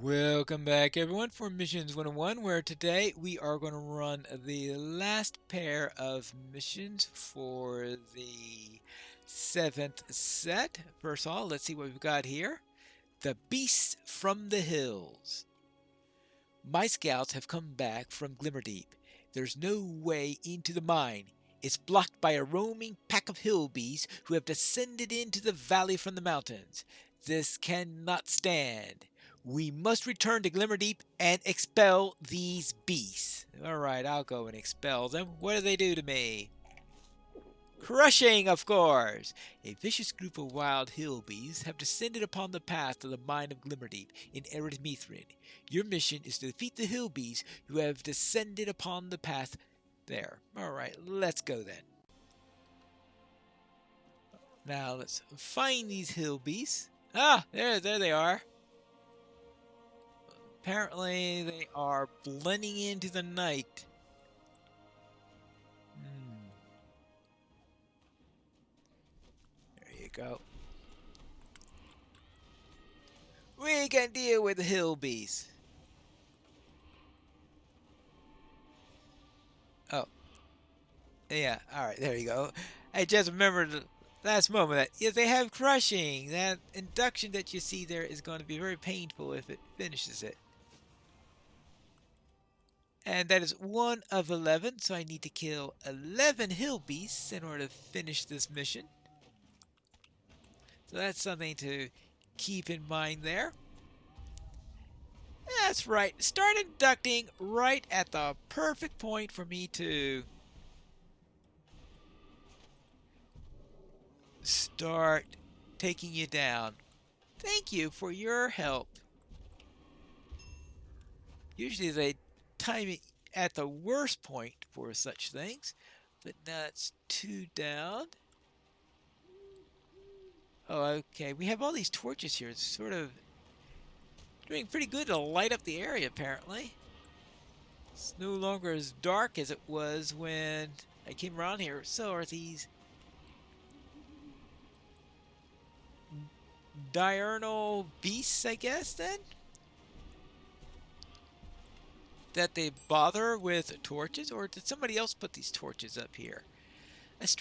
Welcome back, everyone, for Missions 101, where today we are going to run the last pair of missions for the 7th set. First of all, let's see what we've got here. The Beasts from the Hills. My scouts have come back from Glimmerdeep. There's no way into the mine. It's blocked by a roaming pack of hillbees who have descended into the valley from the mountains. This cannot stand. We must return to Glimmerdeep and expel these beasts. Alright, I'll go and expel them. What do they do to me? Crushing, of course! A vicious group of wild hillbees have descended upon the path to the mine of Glimmerdeep in Ered Mithrin. Your mission is to defeat the hillbees who have descended upon the path there. Alright, let's go then. Now let's find these hillbees. Ah, there they are. Apparently they are blending into the night. There you go. We can deal with the hillbees. Oh. Yeah, alright, there you go. I just remembered the last moment that if they have crushing, that induction that you see there is going to be very painful if it finishes it. And that is 1 of 11, so I need to kill 11 hillbeasts in order to finish this mission. So that's something to keep in mind there. That's right. Start inducting right at the perfect point for me to start taking you down. Thank you for your help. Usually they time it at the worst point for such things, but now it's 2 down. Oh, okay. We have all these torches here. It's sort of doing pretty good to light up the area, apparently. It's no longer as dark as it was when I came around here. So are these diurnal beasts, I guess, then? That they bother with torches? Or did somebody else put these torches up here? It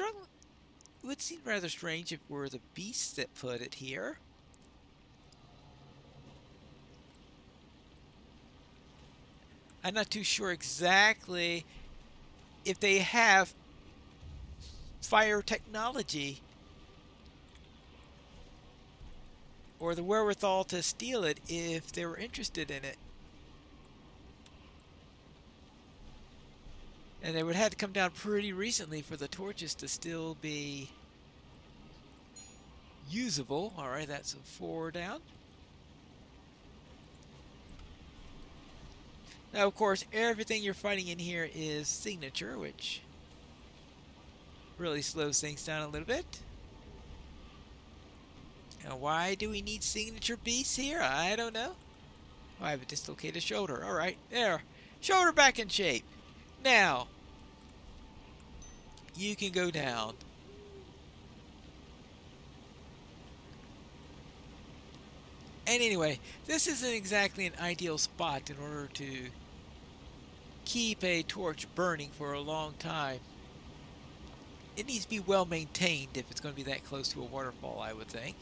would seem rather strange if it were the beasts that put it here. I'm not too sure exactly if they have fire technology or the wherewithal to steal it if they were interested in it. And they would have to come down pretty recently for the torches to still be usable. Alright, that's a 4 down. Now, of course, everything you're fighting in here is signature, which really slows things down a little bit. Now, why do we need signature beasts here? I don't know. Oh, I have a dislocated shoulder. Alright, there. Shoulder back in shape. Now, you can go down. And anyway, this isn't exactly an ideal spot in order to keep a torch burning for a long time. It needs to be well maintained if it's going to be that close to a waterfall, I would think.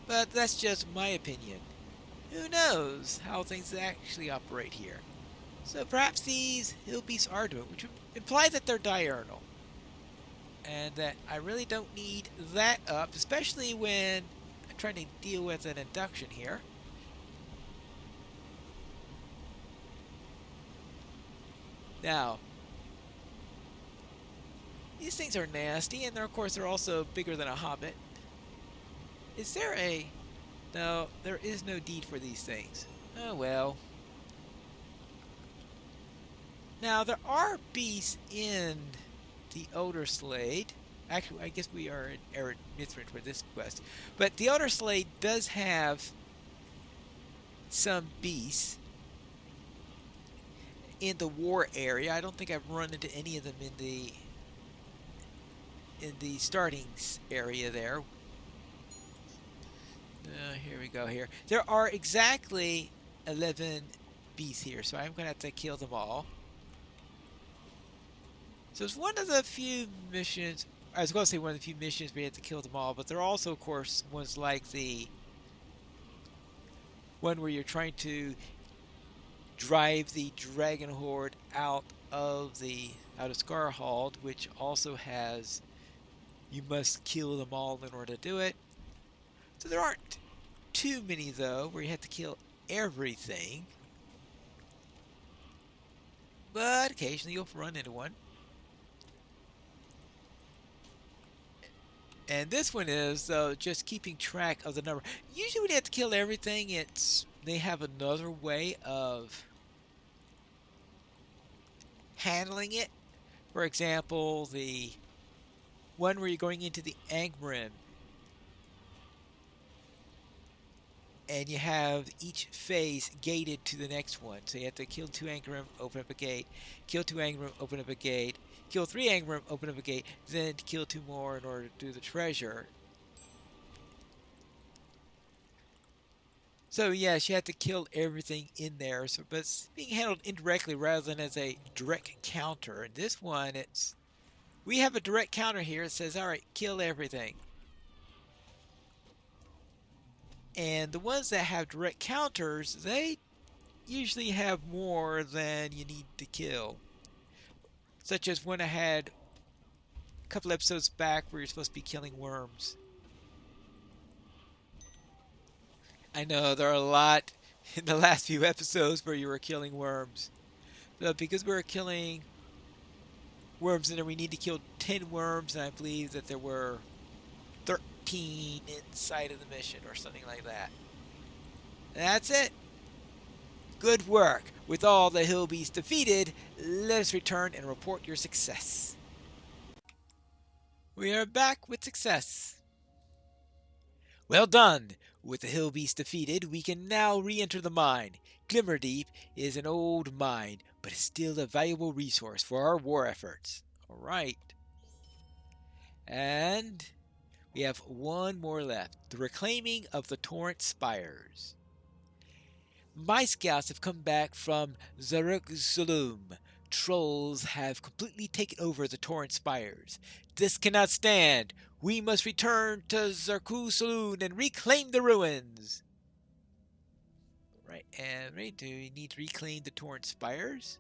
But that's just my opinion. Who knows how things actually operate here? So perhaps these hillbeasts are doing, which would imply that they're diurnal. And that I really don't need that up, especially when I'm trying to deal with an induction here. Now, these things are nasty, and of course they're also bigger than a hobbit. Is there a... No, there is no deed for these things. Oh well. Now, there are beasts in the Elder Slade. Actually, I guess we are in Ered Mithrin for this quest. But the Elder Slade does have some beasts in the war area. I don't think I've run into any of them in the starting area there. Here we go here. There are exactly 11 beasts here, so I'm going to have to kill them all. So it's one of the few missions, I was going to say one of the few missions where you have to kill them all, but there are also, of course, ones like the one where you're trying to drive the dragon horde out of Scarhold, which also has you must kill them all in order to do it. So there aren't too many though where you have to kill everything, but occasionally you'll run into one. And this one is just keeping track of the number. Usually when you have to kill everything, they have another way of handling it. For example, the one where you're going into the Angrim, and you have each phase gated to the next one. So you have to kill 2 Angrim, open up a gate, kill 2 Angrim, open up a gate, kill 3 Angrim, open up a gate, then kill 2 more in order to do the treasure. So yes, you have to kill everything in there, but it's being handled indirectly rather than as a direct counter. In this one, we have a direct counter here. It says, all right, kill everything. And the ones that have direct counters, they usually have more than you need to kill. Such as when I had a couple episodes back where you're supposed to be killing worms. I know there are a lot in the last few episodes where you were killing worms. But because we were killing worms and then we need to kill 10 worms, and I believe that there were 13 inside of the mission or something like that. That's it. Good work. With all the hill beasts defeated, let us return and report your success. We are back with success. Well done. With the hill beasts defeated, we can now re-enter the mine. Glimmerdeep is an old mine, but is still a valuable resource for our war efforts. All right. And we have one more left. The reclaiming of the Torrent-Spires. My scouts have come back from Jerusalem. Trolls have completely taken over the Torrent-Spires. This cannot stand. We must return to Jerusalem and reclaim the ruins. Right, and right, do we need to reclaim the Torrent-Spires?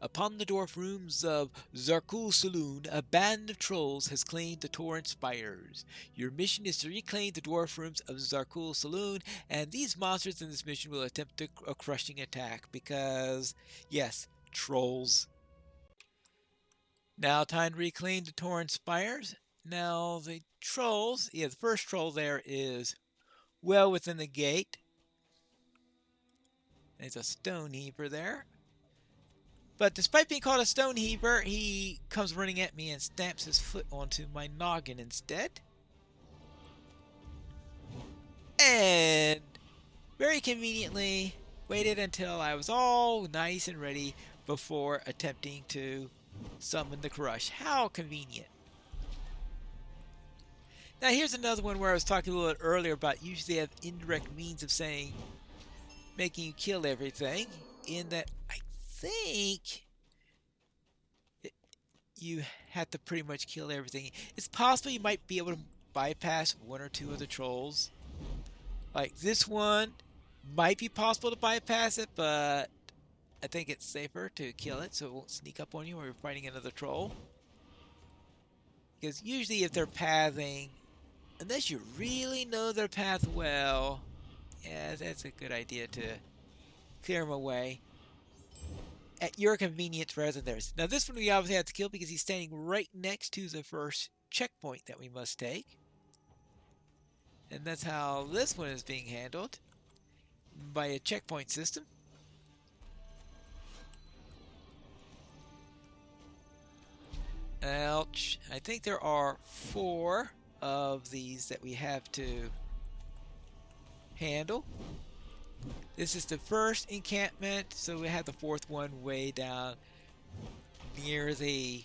Upon the dwarf rooms of Jerusalem, a band of trolls has claimed the Torrent-Spires. Your mission is to reclaim the dwarf rooms of Jerusalem, and these monsters in this mission will attempt a crushing attack because, yes, trolls. Now time to reclaim the Torrent-Spires. Now the trolls, the first troll there is well within the gate. There's a stone heaper there. But despite being called a stone heaper, he comes running at me and stamps his foot onto my noggin instead. And very conveniently waited until I was all nice and ready before attempting to summon the crush. How convenient. Now here's another one where I was talking a little bit earlier about usually have indirect means of saying, making you kill everything, in that I think you have to pretty much kill everything. It's possible you might be able to bypass one or two of the trolls. Like this one, might be possible to bypass it, but I think it's safer to kill it so it won't sneak up on you while you're fighting another troll. Because usually if they're pathing, unless you really know their path well, yeah, that's a good idea to clear them away at your convenience rather than theirs. Now this one we obviously have to kill because he's standing right next to the first checkpoint that we must take. And that's how this one is being handled, by a checkpoint system. Ouch. I think there are 4 of these that we have to handle. This is the first encampment, so we have the 4th one way down near the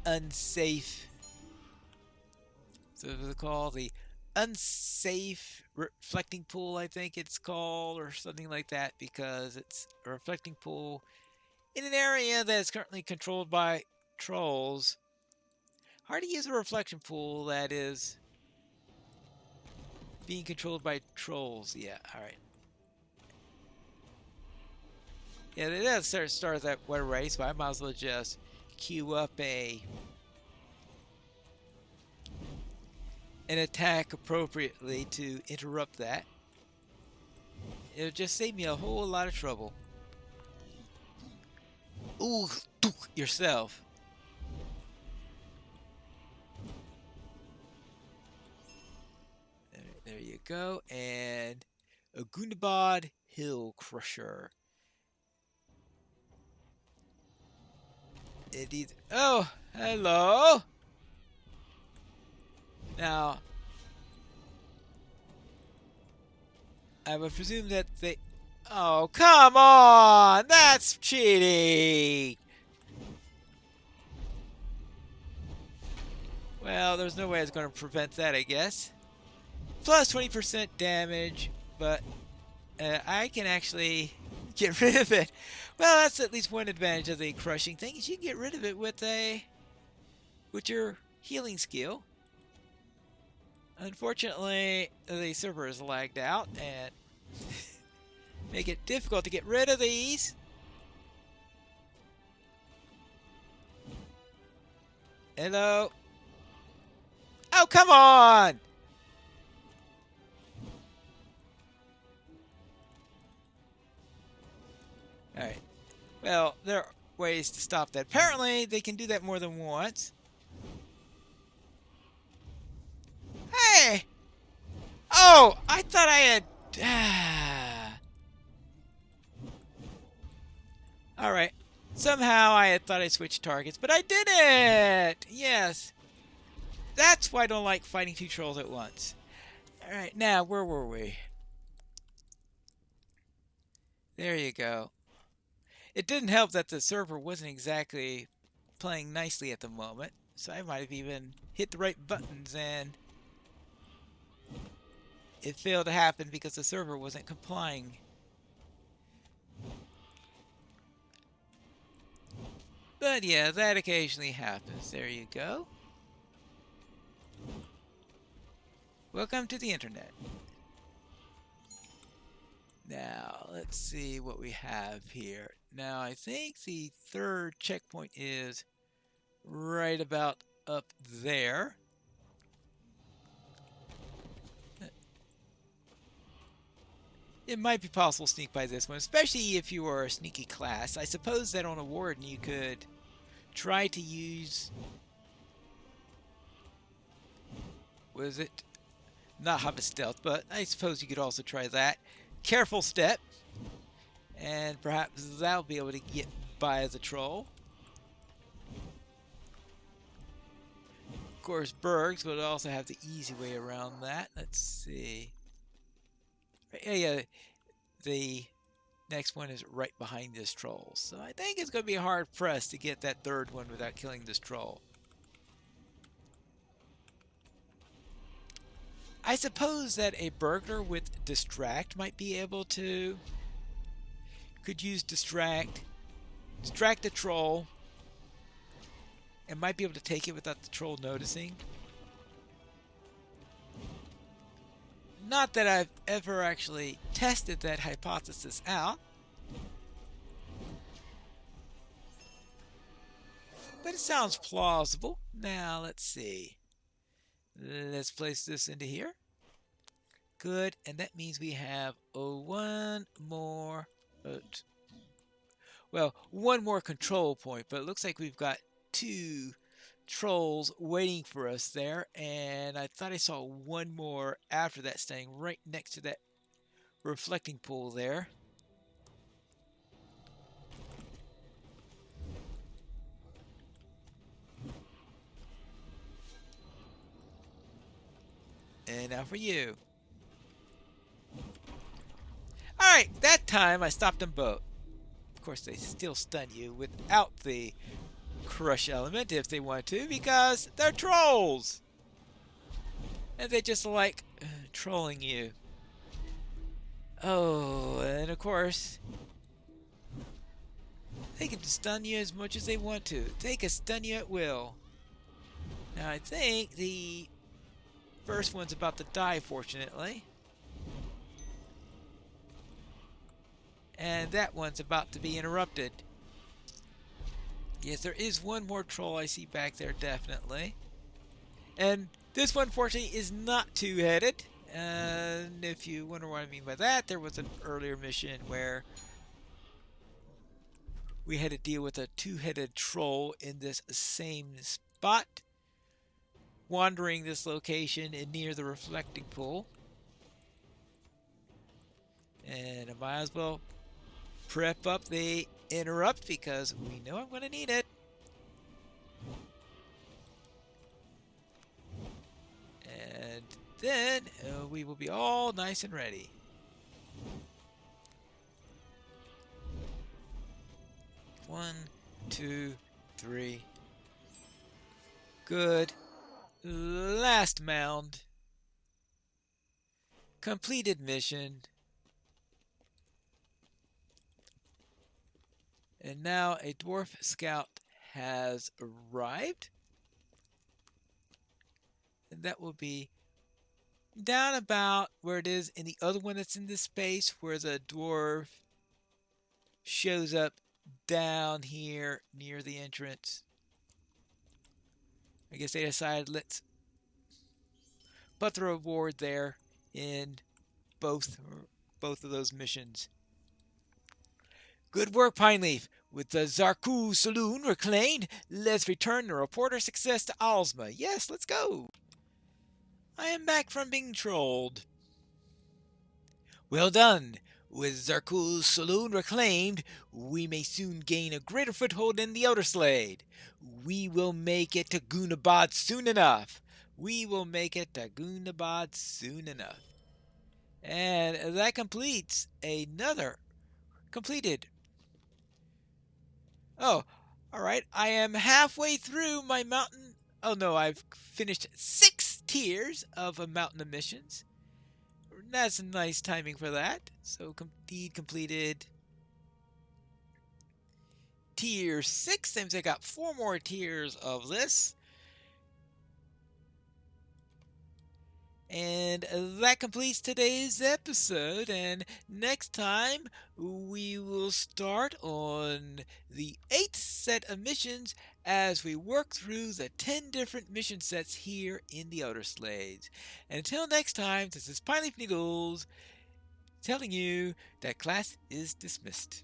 unsafe So it's called the unsafe reflecting pool, I think it's called, or something like that, because it's a reflecting pool in an area that is currently controlled by trolls. Hard to use a reflection pool that is being controlled by trolls. Yeah, alright. Yeah, they does start that water race, but I might as well just queue up an attack appropriately to interrupt that. It'll just save me a whole lot of trouble. Ooh, yourself. There you go. And a Gundabad Hill Crusher. Indeed. Oh, hello. Now, I would presume that they... Oh, come on! That's cheating! Well, there's no way I was going to prevent that, I guess. Plus 20% damage, but I can actually get rid of it. Well, that's at least one advantage of the crushing thing, is you can get rid of it with your healing skill. Unfortunately, the server is lagged out and make it difficult to get rid of these. Hello. Oh, come on! Alright. Well, there are ways to stop that. Apparently, they can do that more than once. Hey! Oh, I thought I had... Alright. Somehow I had thought I switched targets, but I didn't! Yes. That's why I don't like fighting two trolls at once. Alright, now, where were we? There you go. It didn't help that the server wasn't exactly playing nicely at the moment, so I might have even hit the right buttons and it failed to happen because the server wasn't complying. But yeah, that occasionally happens. There you go. Welcome to the internet. Now, let's see what we have here. Now, I think the third checkpoint is right about up there. It might be possible to sneak by this one, especially if you are a sneaky class. I suppose that on a warden you could try to use... Was it? Not Hobbit Stealth, but I suppose you could also try that. Careful Step. And perhaps that'll be able to get by the troll. Of course, Bergs would also have the easy way around that. Let's see. Yeah, the next one is right behind this troll. So I think it's going to be hard pressed to get that third one without killing this troll. I suppose that a burglar with distract might be able to... Could use distract the troll, and might be able to take it without the troll noticing. Not that I've ever actually tested that hypothesis out, but it sounds plausible. Now, let's see. Let's place this into here. Good, and that means we have one more... one more control point, but it looks like we've got two trolls waiting for us there, and I thought I saw one more after that staying right next to that reflecting pool there. And now for you. Alright, that time I stopped them both. Of course, they still stun you without the crush element if they want to, because they're trolls. and they just like trolling you. Oh, and of course, they can stun you as much as they want to. They can stun you at will. Now, I think the first one's about to die, fortunately. And that one's about to be interrupted. Yes, there is one more troll I see back there, definitely. And this one, fortunately, is not two-headed. And if you wonder what I mean by that, there was an earlier mission where we had to deal with a two-headed troll in this same spot, wandering this location and near the reflecting pool. And I might as well prep up the interrupt because we know I'm going to need it. And then we will be all nice and ready. One, two, three. Good. Last mound. Completed mission. And now a dwarf scout has arrived. And that will be down about where it is in the other one that's in this space, where the dwarf shows up down here near the entrance. I guess they decided let's put the reward there in both of those missions. Good work, Pineleaf. With the Zarku Saloon reclaimed, let's return the reporter success to Alzma. Yes, let's go. I am back from being trolled. Well done. With Zarku's saloon reclaimed, we may soon gain a greater foothold in the Outer Slade. We will make it to Goonabad soon enough. We will make it to Goonabad soon enough. And that completes another completed. Oh, alright. I am halfway through my mountain. Oh no, I've finished 6 tiers of a mountain of missions. That's nice timing for that. So indeed completed tier 6. Seems I got 4 more tiers of this. And that completes today's episode. And next time we will start on the 8th set of missions as we work through the 10 different mission sets here in the Outer Slades. And until next time, this is Pineleaf Needles telling you that class is dismissed.